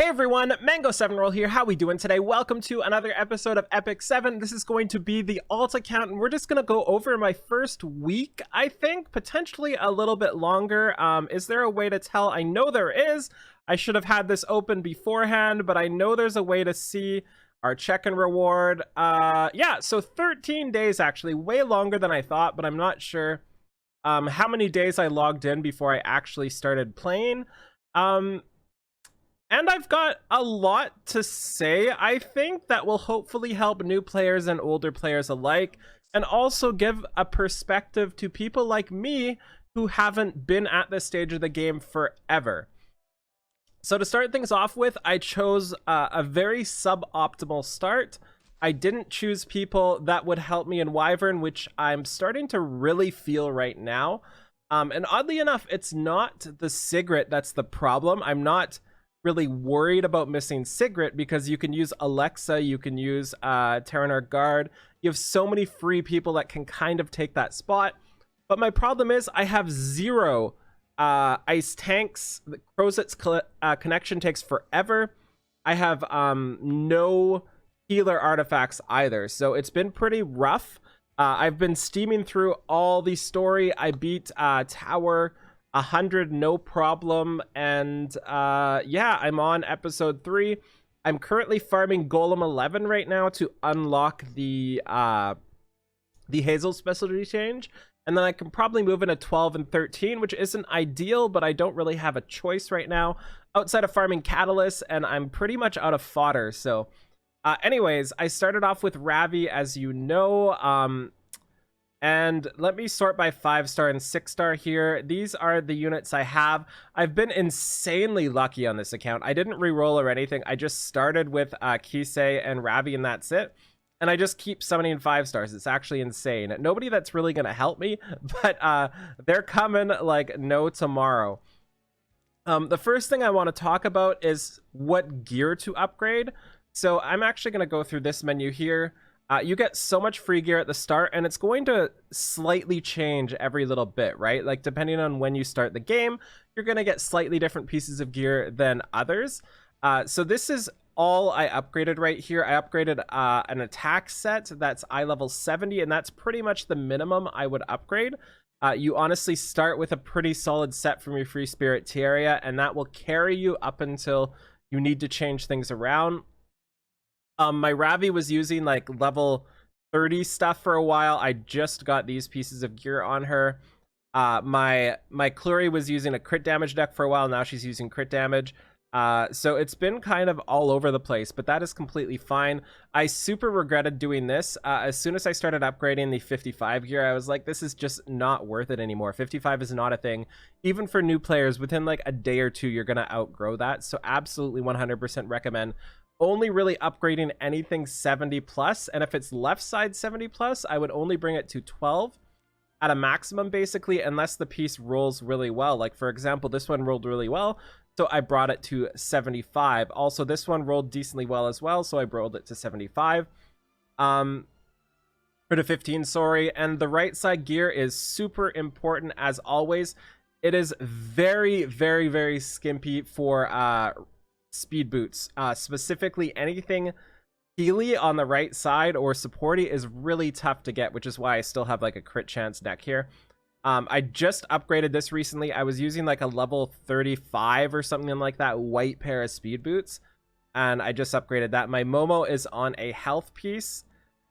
Hey everyone, Mango7Roll here. How we doing today? Welcome to another episode of Epic 7. This is going to be the alt account, and we're just going to go over my first week, I think, potentially a little bit longer. Is there a way to tell? I know there is. I should have had this open beforehand, but I know there's a way to see our check and reward. Yeah, so 13 days actually, way longer than I thought, but I'm not sure how many days I logged in before I actually started playing. And I've got a lot to say, I think, that will hopefully help new players and older players alike, and also give a perspective to people like me who haven't been at this stage of the game forever. So to start things off with, I chose a very suboptimal start. I didn't choose people that would help me in Wyvern, which I'm starting to really feel right now. And oddly enough, it's not the Sigrid that's the problem. I'm not really worried about missing Sigrid because you can use Alexa, you can use Terranar Guard. You have so many free people that can kind of take that spot. But my problem is I have zero ice tanks. The Crozet's connection takes forever. I have no healer artifacts either. So it's been pretty rough. I've been steaming through all the story. I beat Tower 100 no problem, and yeah, I'm on episode 3. I'm currently farming Golem 11 right now to unlock the Hazel specialty change, and then I can probably move into 12 and 13, which isn't ideal, but I don't really have a choice right now outside of farming Catalyst, and I'm pretty much out of fodder. So anyways, I started off with Ravi, as you know. And let me sort by 5-star and 6-star here. These are the units I have. I've been insanely lucky on this account. I didn't re-roll or anything. I just started with Kisei and Ravi, and that's it. And I just keep summoning 5-stars. It's actually insane. Nobody that's really going to help me, but they're coming like no tomorrow. The first thing I want to talk about is what gear to upgrade. So I'm actually going to go through this menu here. You get so much free gear at the start, and it's going to slightly change every little bit, right? Like, depending on when you start the game, you're going to get slightly different pieces of gear than others. So this is all I upgraded right here. I upgraded an attack set that's eye level 70, and that's pretty much the minimum I would upgrade. You honestly start with a pretty solid set from your Free Spirit Tiara, and that will carry you up until you need to change things around. My Ravi was using like level 30 stuff for a while. I just got these pieces of gear on her. My Clury was using a crit damage deck for a while. Now she's using crit damage. So it's been kind of all over the place, but that is completely fine. I super regretted doing this. As soon as I started upgrading the 55 gear, I was like, this is just not worth it anymore. 55 is not a thing. Even for new players, within like a day or two, you're going to outgrow that. So absolutely 100% recommend only really upgrading anything 70 plus, and if it's left side 70 plus, I would only bring it to 12 at a maximum, basically, unless the piece rolls really well. Like, for example, this one rolled really well, so I brought it to 75. Also, this one rolled decently well as well, so I rolled it to 75. For the 15, sorry. And the right side gear is super important, as always. It is very, very, very skimpy for speed boots. Specifically, anything Healy on the right side or supporty is really tough to get, which is why I still have like a crit chance deck here. I just upgraded this recently. I was using like a level 35 or something like that white pair of speed boots, and I just upgraded that. My Momo is on a health piece.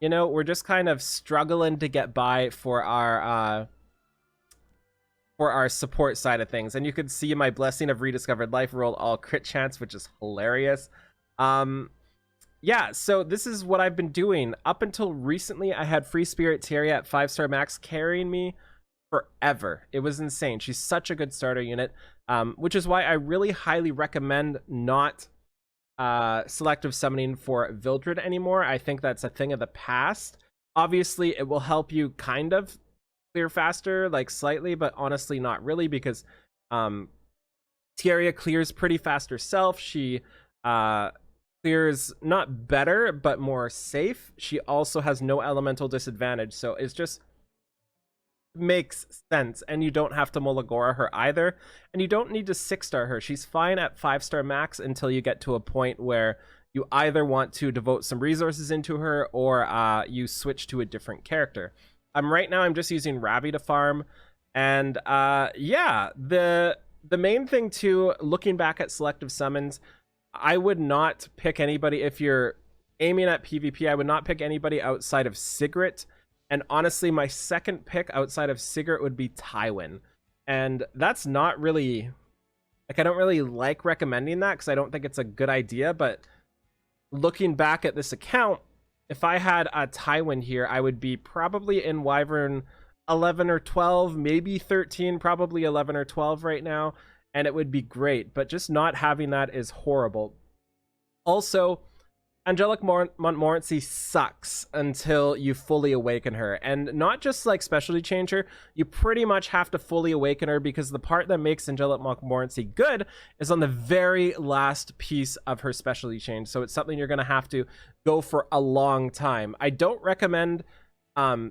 You know, we're just kind of struggling to get by for our support side of things. And you could see my Blessing of Rediscovered Life roll all crit chance, which is hilarious. Yeah, so this is what I've been doing. Up until recently, I had Free Spirit Tiara at 5-star max carrying me forever. It was insane. She's such a good starter unit, which is why I really highly recommend not selective summoning for Vildred anymore. I think that's a thing of the past. Obviously, it will help you kind of clear faster, like slightly, but honestly not really, because Tiara clears pretty fast herself. She clears not better but more safe. She also has no elemental disadvantage, so it's just makes sense, and you don't have to Molagora her either, and you don't need to 6-star her. She's fine at 5-star max until you get to a point where you either want to devote some resources into her or you switch to a different character. Right now I'm just using Ravi to farm, and yeah, the main thing too, looking back at selective summons, I would not pick anybody if you're aiming at PvP. I would not pick anybody outside of Sigrid. And honestly, my second pick outside of Sigrid would be Tywin. And that's not really... Like, I don't really like recommending that because I don't think it's a good idea. But looking back at this account, if I had a Tywin here, I would be probably in Wyvern 11 or 12, maybe 13, probably 11 or 12 right now. And it would be great. But just not having that is horrible. Also, Angelic Montmorency sucks until you fully awaken her, and not just like specialty change her, you pretty much have to fully awaken her, because the part that makes Angelic Montmorency good is on the very last piece of her specialty change, so it's something you're going to have to go for a long time. I don't recommend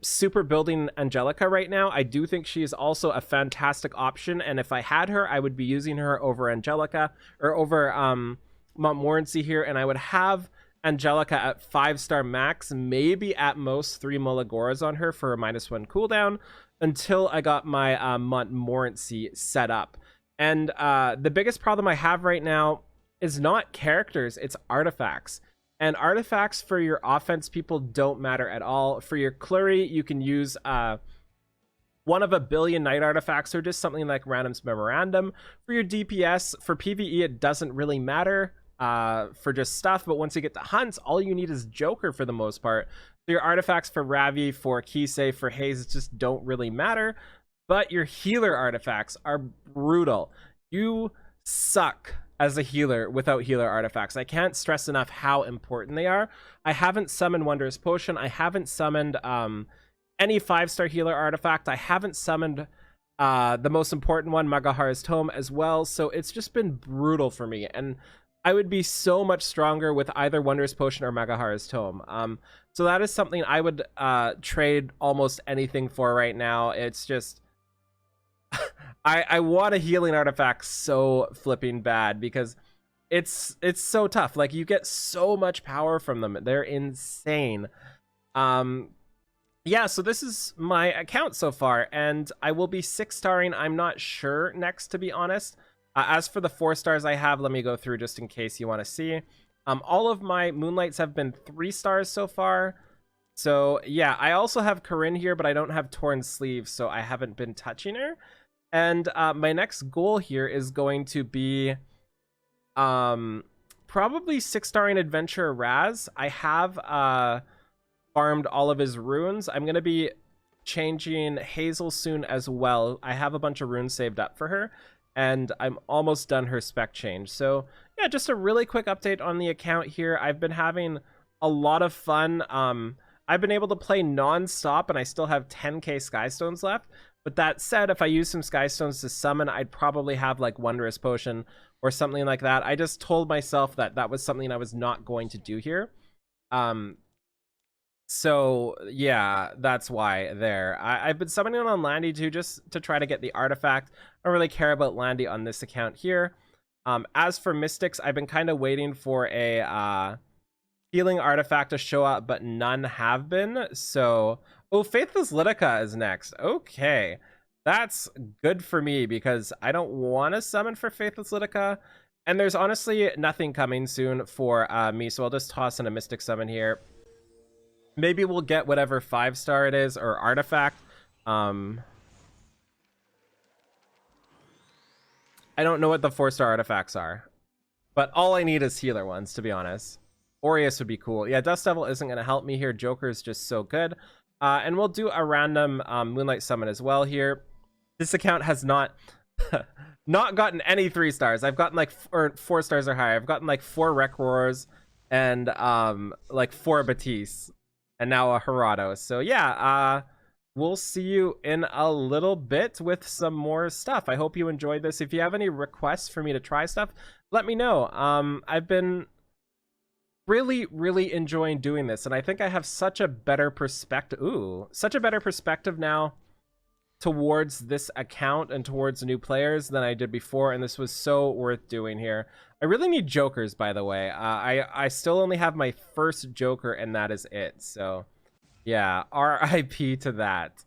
super building Angelica right now. I do think she is also a fantastic option, and if I had her, I would be using her over Angelica, or over Montmorency here, and I would have Angelica at 5-star max, maybe at most 3 Molagoras on her for a -1 cooldown, until I got my Montmorency set up. And the biggest problem I have right now is not characters, it's artifacts. And artifacts for your offense people don't matter at all. For your Clury, you can use one of a billion night artifacts, or just something like Random's Memorandum. For your DPS, for PvE, it doesn't really matter. For just stuff, but once you get to hunts, all you need is Joker for the most part. So your artifacts for Ravi, for Kisei, for Haze just don't really matter, but your healer artifacts are brutal. You suck as a healer without healer artifacts. I can't stress enough how important they are. I haven't summoned Wondrous Potion. I haven't summoned any 5-star healer artifact. I haven't summoned the most important one, Magahara's Tome, as well. So it's just been brutal for me, and I would be so much stronger with either Wondrous Potion or Magahara's Tome. So that is something I would trade almost anything for right now. It's just... I want a healing artifact so flipping bad, because it's so tough. Like, you get so much power from them. They're insane. Yeah, so this is my account so far, and I will be 6-starring. I'm not sure next, to be honest. As for the 4 stars I have, let me go through just in case you want to see. All of my Moonlights have been 3 stars so far. So yeah, I also have Corinne here, but I don't have Torn Sleeves, so I haven't been touching her. And my next goal here is going to be probably 6-starring Adventurer Raz. I have farmed all of his runes. I'm going to be changing Hazel soon as well. I have a bunch of runes saved up for her, and I'm almost done her spec change. So yeah, just a really quick update on the account here. I've been having a lot of fun. I've been able to play non-stop, and I still have 10k Skystones left. But that said, if I use some Skystones to summon, I'd probably have like Wondrous Potion or something like that. I just told myself that that was something I was not going to do here. So yeah, that's why there. I've been summoning on Landy too, just to try to get the artifact. I don't really care about Landy on this account here. As for Mystics, I've been kind of waiting for a healing artifact to show up, but none have been. So, oh, Faithless Lidica is next. Okay, that's good for me because I don't want to summon for Faithless Lidica. And there's honestly nothing coming soon for me, so I'll just toss in a Mystic Summon here. Maybe we'll get whatever 5-star it is, or artifact. I don't know what the 4-star artifacts are, but all I need is healer ones, to be honest. Aureus would be cool. Yeah, Dust Devil isn't going to help me here. Joker is just so good. And we'll do a random Moonlight Summon as well here. This account has not not gotten any 3 stars. I've gotten like 4 stars or higher. I've gotten like 4 Rec Roars and like 4 Batiste. And now a Gerardo. So yeah, we'll see you in a little bit with some more stuff. I hope you enjoyed this. If you have any requests for me to try stuff, let me know. I've been really enjoying doing this, and I think I have such a better perspective. Such a better perspective now towards this account and towards new players than I did before, and this was so worth doing here. I really need jokers, by the way. I still only have my first joker, and that is it. So, yeah, RIP to that.